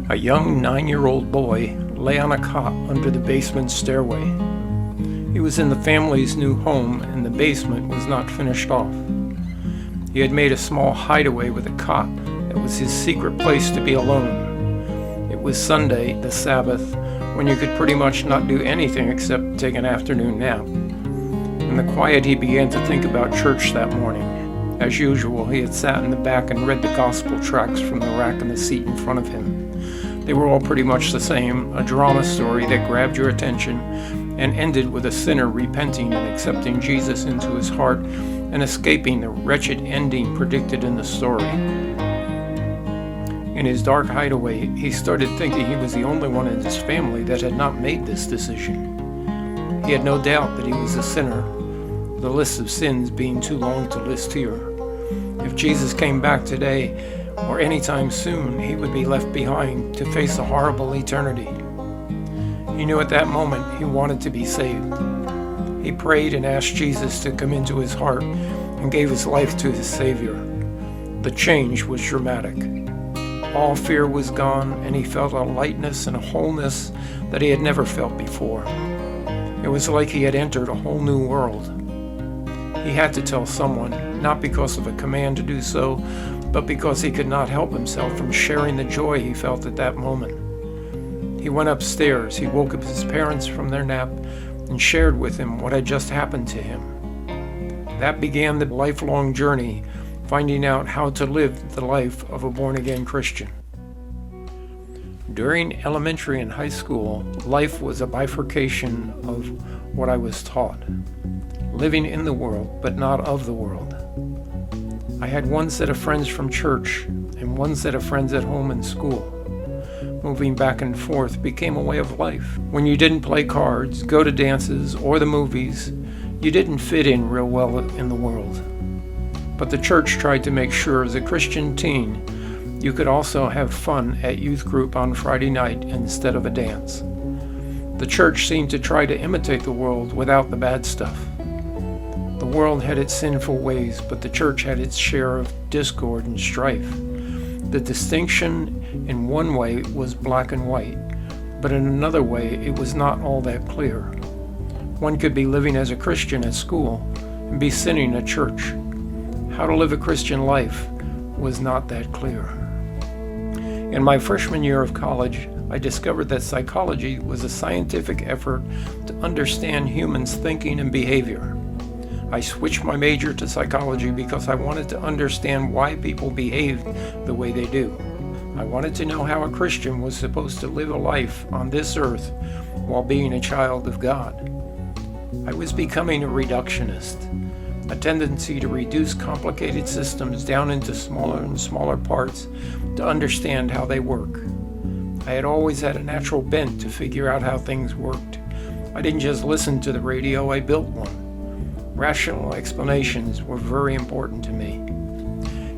A young 9-year-old boy lay on a cot under the basement stairway. He was in the family's new home, and the basement was not finished off. He had made a small hideaway with a cot that was his secret place to be alone. It was Sunday, the Sabbath, when you could pretty much not do anything except take an afternoon nap. In the quiet, he began to think about church that morning. As usual, he had sat in the back and read the gospel tracts from the rack in the seat in front of him. They were all pretty much the same, a drama story that grabbed your attention and ended with a sinner repenting and accepting Jesus into his heart and escaping the wretched ending predicted in the story. In his dark hideaway, he started thinking he was the only one in his family that had not made this decision. He had no doubt that he was a sinner, the list of sins being too long to list here. If Jesus came back today or anytime soon, he would be left behind to face a horrible eternity. He knew at that moment he wanted to be saved. He prayed and asked Jesus to come into his heart and gave his life to his Savior. The change was dramatic. All fear was gone, and he felt a lightness and a wholeness that he had never felt before. It was like he had entered a whole new world. He had to tell someone, not because of a command to do so, but because he could not help himself from sharing the joy he felt at that moment. He went upstairs, he woke up his parents from their nap, and shared with them what had just happened to him. That began the lifelong journey, finding out how to live the life of a born-again Christian. During elementary and high school, life was a bifurcation of what I was taught. Living in the world, but not of the world. I had one set of friends from church and one set of friends at home and school. Moving back and forth became a way of life. When you didn't play cards, go to dances, or the movies, you didn't fit in real well in the world. But the church tried to make sure as a Christian teen, you could also have fun at youth group on Friday night instead of a dance. The church seemed to try to imitate the world without the bad stuff. The world had its sinful ways, but the church had its share of discord and strife. The distinction in one way was black and white, but in another way it was not all that clear. One could be living as a Christian at school and be sinning at church. How to live a Christian life was not that clear. In my freshman year of college, I discovered that psychology was a scientific effort to understand humans' thinking and behavior. I switched my major to psychology because I wanted to understand why people behaved the way they do. I wanted to know how a Christian was supposed to live a life on this earth while being a child of God. I was becoming a reductionist, a tendency to reduce complicated systems down into smaller and smaller parts to understand how they work. I had always had a natural bent to figure out how things worked. I didn't just listen to the radio, I built one. Rational explanations were very important to me.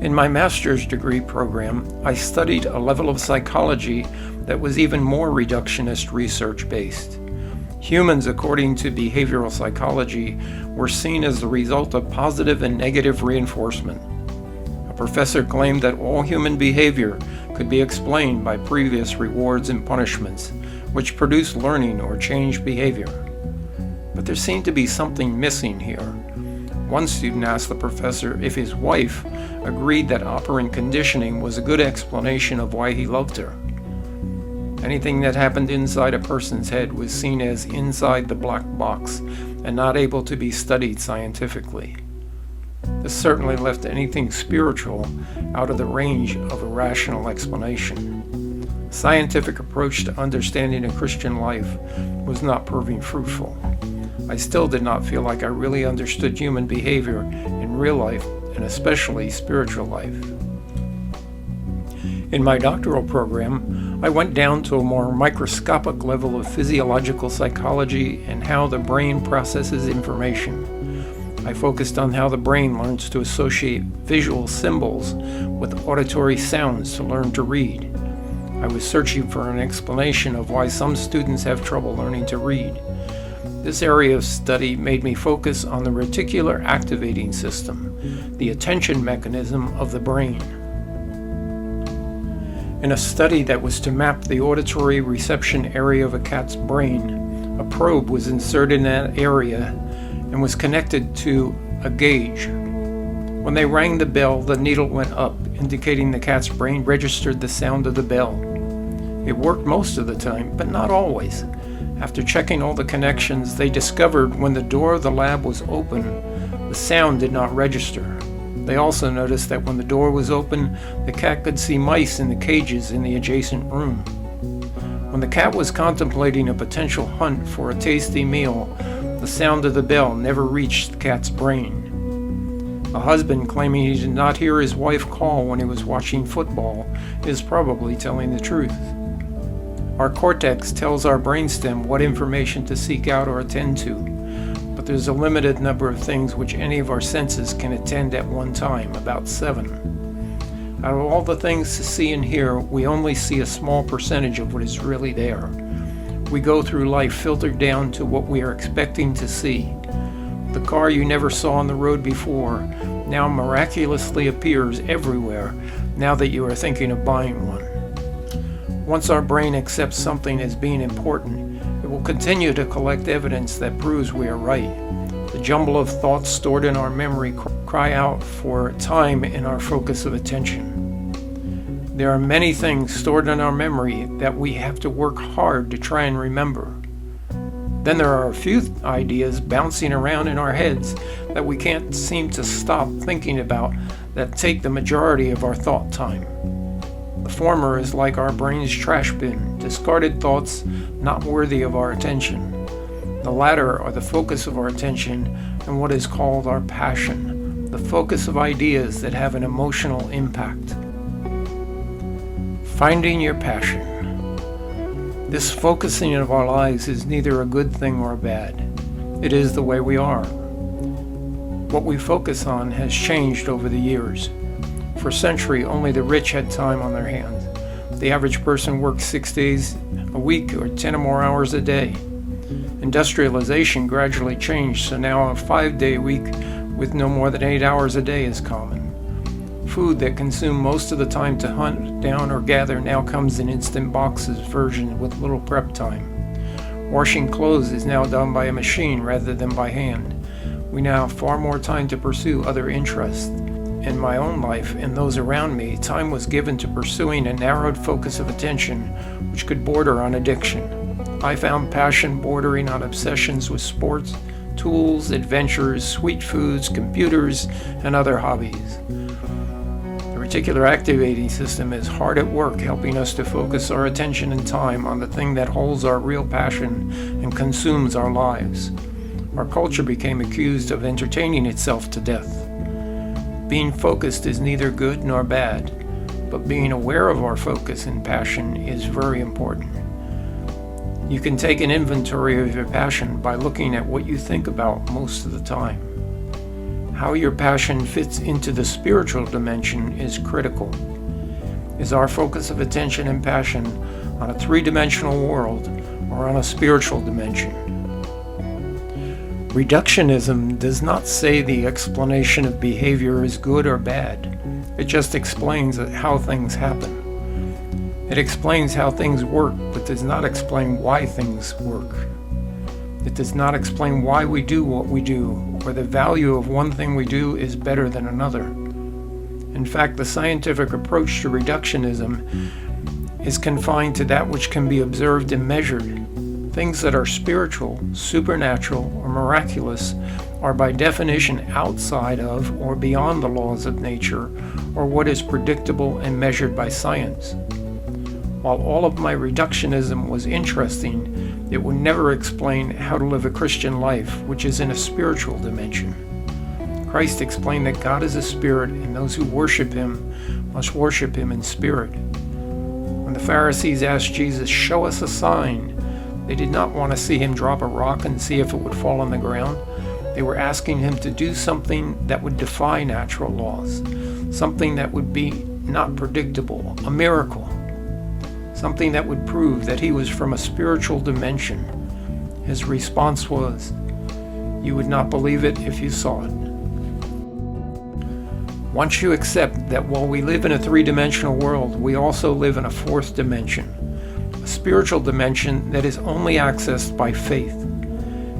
In my master's degree program, I studied a level of psychology that was even more reductionist research-based. Humans, according to behavioral psychology, were seen as the result of positive and negative reinforcement. A professor claimed that all human behavior could be explained by previous rewards and punishments, which produced learning or changed behavior. But there seemed to be something missing here. One student asked the professor if his wife agreed that operant conditioning was a good explanation of why he loved her. Anything that happened inside a person's head was seen as inside the black box and not able to be studied scientifically. This certainly left anything spiritual out of the range of a rational explanation. A scientific approach to understanding a Christian life was not proving fruitful. I still did not feel like I really understood human behavior in real life and especially spiritual life. In my doctoral program, I went down to a more microscopic level of physiological psychology and how the brain processes information. I focused on how the brain learns to associate visual symbols with auditory sounds to learn to read. I was searching for an explanation of why some students have trouble learning to read. This area of study made me focus on the reticular activating system, the attention mechanism of the brain. In a study that was to map the auditory reception area of a cat's brain, a probe was inserted in that area and was connected to a gauge. When they rang the bell, the needle went up, indicating the cat's brain registered the sound of the bell. It worked most of the time, but not always. After checking all the connections, they discovered when the door of the lab was open, the sound did not register. They also noticed that when the door was open, the cat could see mice in the cages in the adjacent room. When the cat was contemplating a potential hunt for a tasty meal, the sound of the bell never reached the cat's brain. A husband claiming he did not hear his wife call when he was watching football is probably telling the truth. Our cortex tells our brainstem what information to seek out or attend to, but there's a limited number of things which any of our senses can attend at one time, about 7. Out of all the things to see and hear, we only see a small percentage of what is really there. We go through life filtered down to what we are expecting to see. The car you never saw on the road before now miraculously appears everywhere now that you are thinking of buying one. Once our brain accepts something as being important, it will continue to collect evidence that proves we are right. The jumble of thoughts stored in our memory cry out for time in our focus of attention. There are many things stored in our memory that we have to work hard to try and remember. Then there are a few ideas bouncing around in our heads that we can't seem to stop thinking about that take the majority of our thought time. The former is like our brain's trash bin, discarded thoughts not worthy of our attention. The latter are the focus of our attention and what is called our passion, the focus of ideas that have an emotional impact. Finding your passion. This focusing of our lives is neither a good thing or bad. It is the way we are. What we focus on has changed over the years. For a century, only the rich had time on their hands. The average person worked 6 days a week or 10 or more hours a day. Industrialization gradually changed, so now a 5-day week with no more than 8 hours a day is common. Food that consumed most of the time to hunt down or gather now comes in instant boxes version with little prep time. Washing clothes is now done by a machine rather than by hand. We now have far more time to pursue other interests. In my own life and those around me, time was given to pursuing a narrowed focus of attention which could border on addiction. I found passion bordering on obsessions with sports, tools, adventures, sweet foods, computers, and other hobbies. The reticular activating system is hard at work helping us to focus our attention and time on the thing that holds our real passion and consumes our lives. Our culture became accused of entertaining itself to death. Being focused is neither good nor bad, but being aware of our focus and passion is very important. You can take an inventory of your passion by looking at what you think about most of the time. How your passion fits into the spiritual dimension is critical. Is our focus of attention and passion on a 3-dimensional world or on a spiritual dimension? Reductionism does not say the explanation of behavior is good or bad. It just explains how things happen. It explains how things work, but does not explain why things work. It does not explain why we do what we do, or the value of one thing we do is better than another. In fact, the scientific approach to reductionism is confined to that which can be observed and measured. Things that are spiritual, supernatural, or miraculous are by definition outside of or beyond the laws of nature or what is predictable and measured by science. While all of my reductionism was interesting, it would never explain how to live a Christian life, which is in a spiritual dimension. Christ explained that God is a spirit, and those who worship him must worship him in spirit. When the Pharisees asked Jesus, "Show us a sign," they did not want to see him drop a rock and see if it would fall on the ground. They were asking him to do something that would defy natural laws, something that would be not predictable, a miracle. Something that would prove that he was from a spiritual dimension. His response was, "You would not believe it if you saw it." Once you accept that while we live in a three-dimensional world, we also live in a fourth dimension, a spiritual dimension that is only accessed by faith,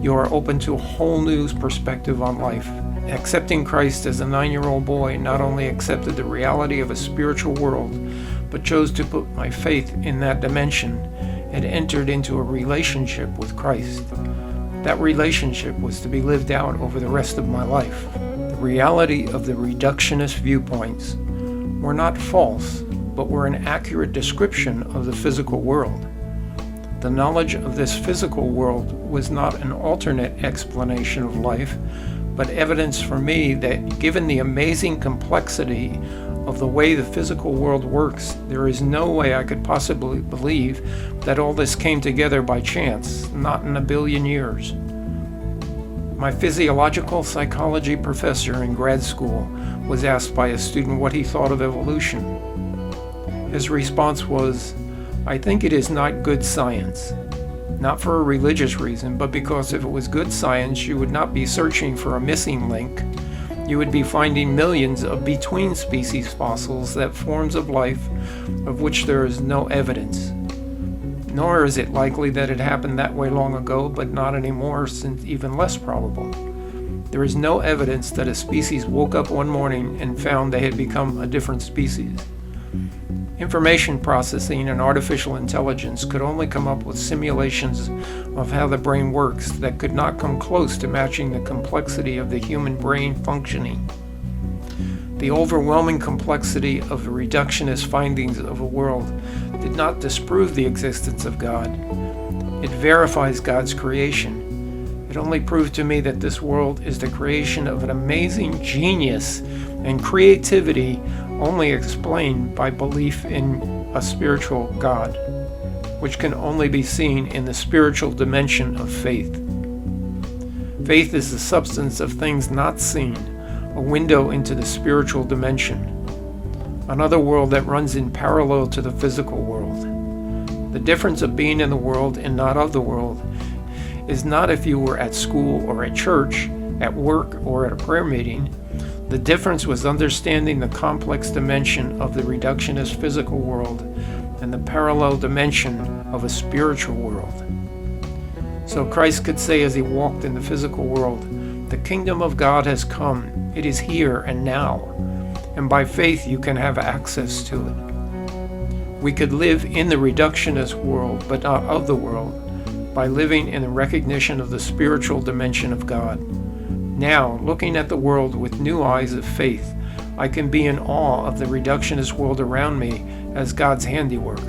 you are open to a whole new perspective on life. Accepting Christ as a 9-year-old boy not only accepted the reality of a spiritual world, but chose to put my faith in that dimension and entered into a relationship with Christ. That relationship was to be lived out over the rest of my life. The reality of the reductionist viewpoints were not false, but were an accurate description of the physical world. The knowledge of this physical world was not an alternate explanation of life, but evidence for me that given the amazing complexity of the way the physical world works, there is no way I could possibly believe that all this came together by chance, not in a billion years. My physiological psychology professor in grad school was asked by a student what he thought of evolution. His response was, "I think it is not good science. Not for a religious reason, but because if it was good science, you would not be searching for a missing link. You would be finding millions of between-species fossils, that forms of life of which there is no evidence. Nor is it likely that it happened that way long ago, but not anymore, since even less probable. There is no evidence that a species woke up one morning and found they had become a different species. Information processing and artificial intelligence could only come up with simulations of how the brain works that could not come close to matching the complexity of the human brain functioning. The overwhelming complexity of the reductionist findings of a world did not disprove the existence of God. It verifies God's creation. It only proved to me that this world is the creation of an amazing genius and creativity only explained by belief in a spiritual God, which can only be seen in the spiritual dimension of faith. Faith is the substance of things not seen, a window into the spiritual dimension, another world that runs in parallel to the physical world. The difference of being in the world and not of the world is not if you were at school or at church, at work or at a prayer meeting. The difference was understanding the complex dimension of the reductionist physical world and the parallel dimension of a spiritual world. So Christ could say as he walked in the physical world, "The kingdom of God has come. It is here and now. And by faith you can have access to it." We could live in the reductionist world, but not of the world, by living in the recognition of the spiritual dimension of God. Now, looking at the world with new eyes of faith, I can be in awe of the reductionist world around me as God's handiwork.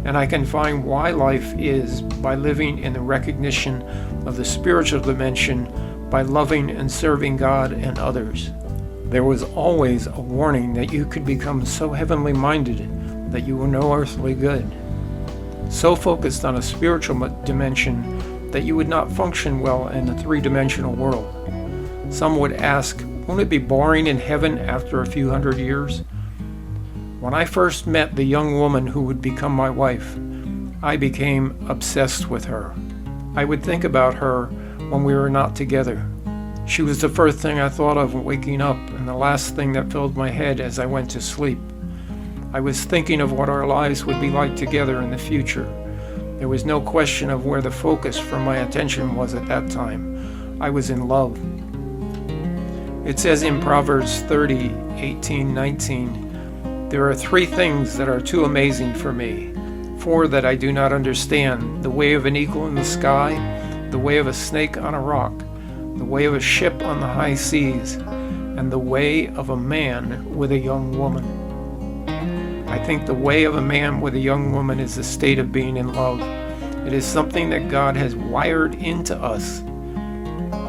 And I can find why life is by living in the recognition of the spiritual dimension, by loving and serving God and others. There was always a warning that you could become so heavenly minded that you were no earthly good, so focused on a spiritual dimension that you would not function well in the three-dimensional world. Some would ask, won't it be boring in heaven after a few hundred years? When I first met the young woman who would become my wife, I became obsessed with her. I would think about her when we were not together. She was the first thing I thought of waking up and the last thing that filled my head as I went to sleep. I was thinking of what our lives would be like together in the future. There was no question of where the focus for my attention was at that time. I was in love. It says in Proverbs 30:18-19, "There are 3 things that are too amazing for me, 4 that I do not understand, the way of an eagle in the sky, the way of a snake on a rock, the way of a ship on the high seas, and the way of a man with a young woman." I think the way of a man with a young woman is the state of being in love. It is something that God has wired into us.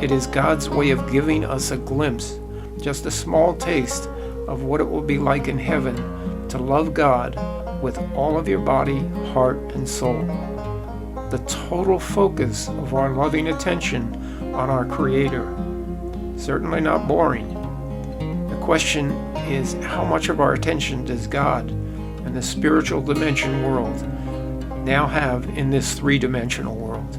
It is God's way of giving us a glimpse, just a small taste of what it will be like in heaven to love God with all of your body, heart, and soul. The total focus of our loving attention on our Creator. Certainly not boring. The question is, how much of our attention does God and the spiritual dimension world now have in this three-dimensional world?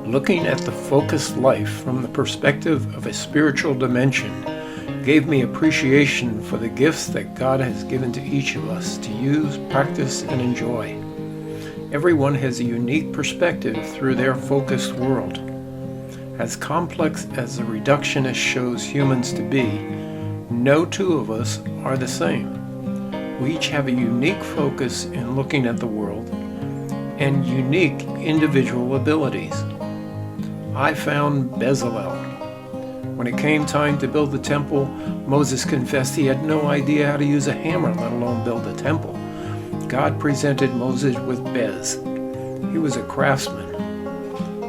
Looking at the focused life from the perspective of a spiritual dimension gave me appreciation for the gifts that God has given to each of us to use, practice, and enjoy. Everyone has a unique perspective through their focused world. As complex as the reductionist shows humans to be, no two of us are the same. We each have a unique focus in looking at the world and unique individual abilities. I found Bezalel. When it came time to build the temple, Moses confessed he had no idea how to use a hammer, let alone build a temple. God presented Moses with Bez. He was a craftsman.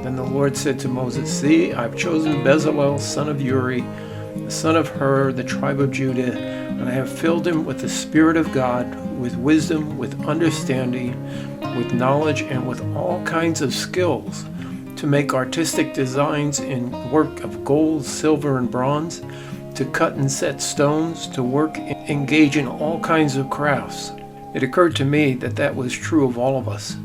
Then the Lord said to Moses, "See, I've chosen Bezalel, son of Uri, the son of Hur, the tribe of Judah, and I have filled him with the Spirit of God, with wisdom, with understanding, with knowledge, and with all kinds of skills, to make artistic designs in work of gold, silver, and bronze, to cut and set stones, to work and engage in all kinds of crafts." It occurred to me that that was true of all of us.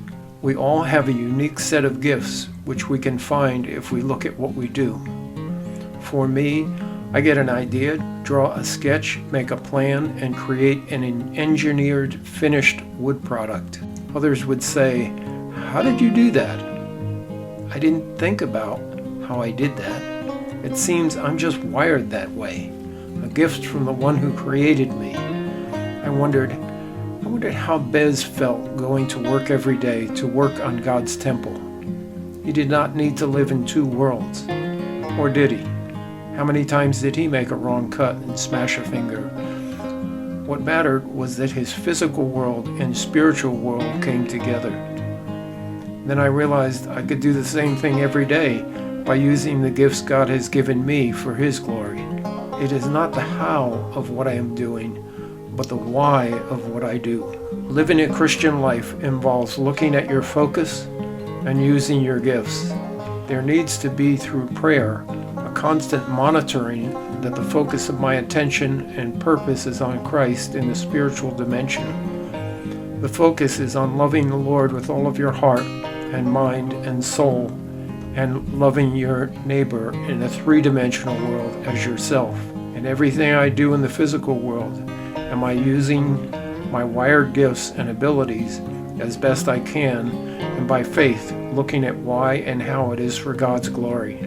We all have a unique set of gifts which we can find if we look at what we do. For me, I get an idea, draw a sketch, make a plan, and create an engineered, finished wood product. Others would say, "How did you do that?" I didn't think about how I did that. It seems I'm just wired that way, a gift from the one who created me. I wondered how Bez felt going to work every day to work on God's temple. He did not need to live in two worlds. Or did he? How many times did he make a wrong cut and smash a finger? What mattered was that his physical world and spiritual world came together. Then I realized I could do the same thing every day by using the gifts God has given me for His glory. It is not the how of what I am doing, but the why of what I do. Living a Christian life involves looking at your focus and using your gifts. There needs to be, through prayer, a constant monitoring that the focus of my attention and purpose is on Christ in the spiritual dimension. The focus is on loving the Lord with all of your heart and mind and soul, and loving your neighbor in a three-dimensional world as yourself. In everything I do in the physical world, am I using my wired gifts and abilities as best I can, and by faith, looking at why and how it is for God's glory.